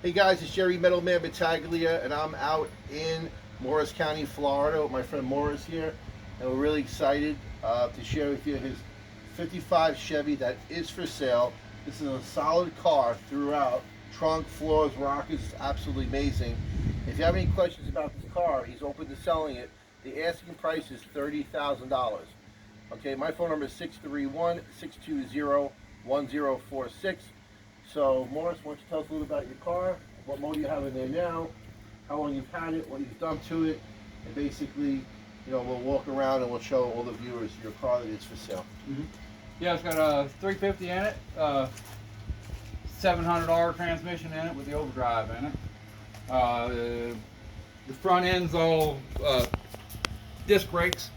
Hey guys, it's Jerry Metalman Battaglia, and I'm out in Morris County, Florida with my friend Morris here, and we're really excited to share with you his 55 Chevy that is for sale. This is a solid car throughout. Trunk, floors, rockers, it's absolutely amazing. If you have any questions about this car, he's open to selling it. The asking price is $30,000. Okay, my phone number is 631-620-1046. So, Morris, why don't you tell us a little about your car, what model you have in there now, how long you've had it, what you've done to it, and basically, we'll walk around and we'll show all the viewers your car that is for sale. Yeah, it's got a 350 in it, $700 transmission in it with the overdrive in it. The front end's all disc brakes.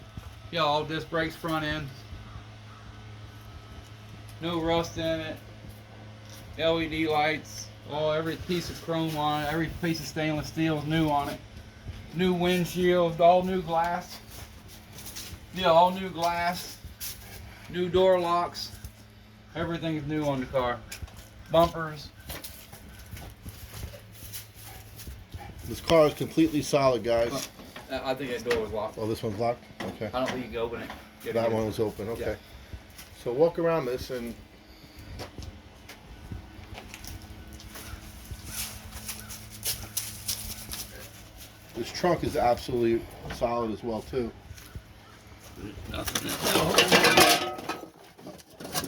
Yeah, all disc brakes front end. No rust in it. LED lights. Every piece of chrome on it. Every piece of stainless steel is new on it. New windshield. All new glass. Yeah, all new glass. New door locks. Everything's new on the car. Bumpers. This car is completely solid, guys. I think that door was locked. Oh, this one's locked? Okay. I don't think you can open it. That one was open, okay. Yeah. So walk around this and this trunk is absolutely solid as well too. Nothing.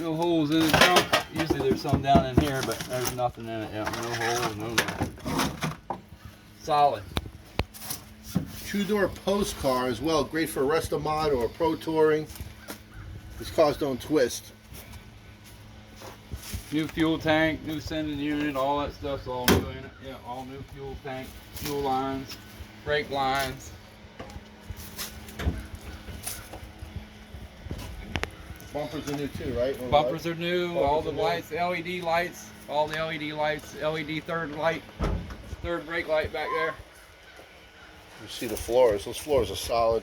No holes in the trunk. Usually there's some down in here, but there's nothing in it. Yeah, no holes, no nothing. Solid. Two-door post car as well, great for a resto mod or pro touring. These cars don't twist. New fuel tank, new sending unit, all that stuff's all new in it. Yeah, all new fuel tank, fuel lines, brake lines. Bumpers are new too, right? Bumpers are new, Bumpers all the are new. lights, LED lights, all the LED lights, LED third brake light back there. You see the floors. Those floors are solid.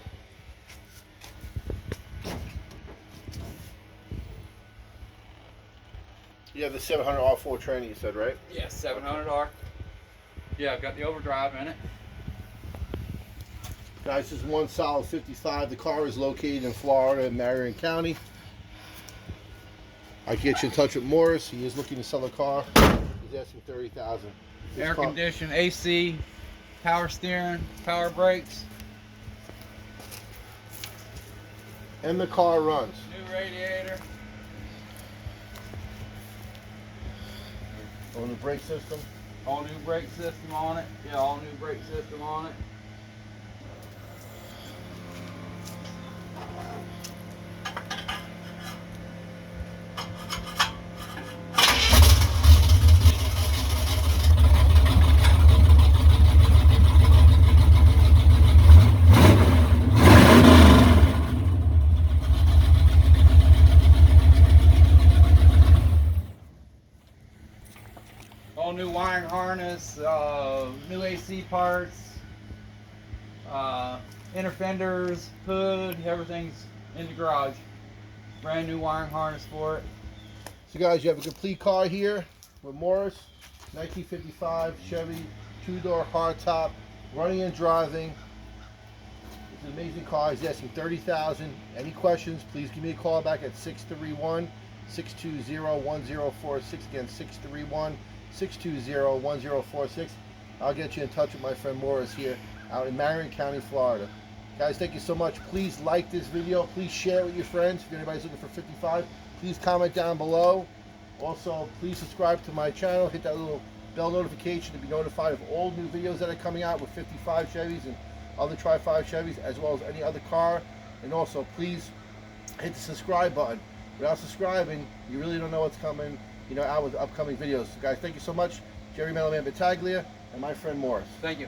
You have the 700 R4 training, you said, right? Yeah, 700R. Yeah, got the overdrive in it. Guys, this is one solid 55. The car is located in Florida, in Marion County. I can get you in touch with Morris. He is looking to sell a car. He's asking $30,000. Air conditioned, AC, power steering, power brakes. And the car runs. New radiator. On the brake system. All new brake system on it. Yeah, all new brake system on it. All new wiring harness, new AC parts, inner fenders, hood, everything's in the garage. Brand new wiring harness for it. So guys, you have a complete car here with Morris, 1955 Chevy, two-door hardtop, running and driving. It's an amazing car. He's asking $30,000. Any questions, please give me a call back at 631-620-1046. Again, 631-620-1046. I'll get you in touch with my friend Morris here out in Marion County, Florida. Guys, thank you so much. Please like this video. Please share it with your friends. If anybody's looking for 55, please comment down below. Also, please subscribe to my channel. Hit that little bell notification to be notified of all new videos that are coming out with 55 Chevys and other Tri-5 Chevys, as well as any other car. And also, please hit the subscribe button. Without subscribing, you really don't know what's coming, out with upcoming videos. So guys, thank you so much. Jerry Metalman Battaglia and my friend Morris. Thank you.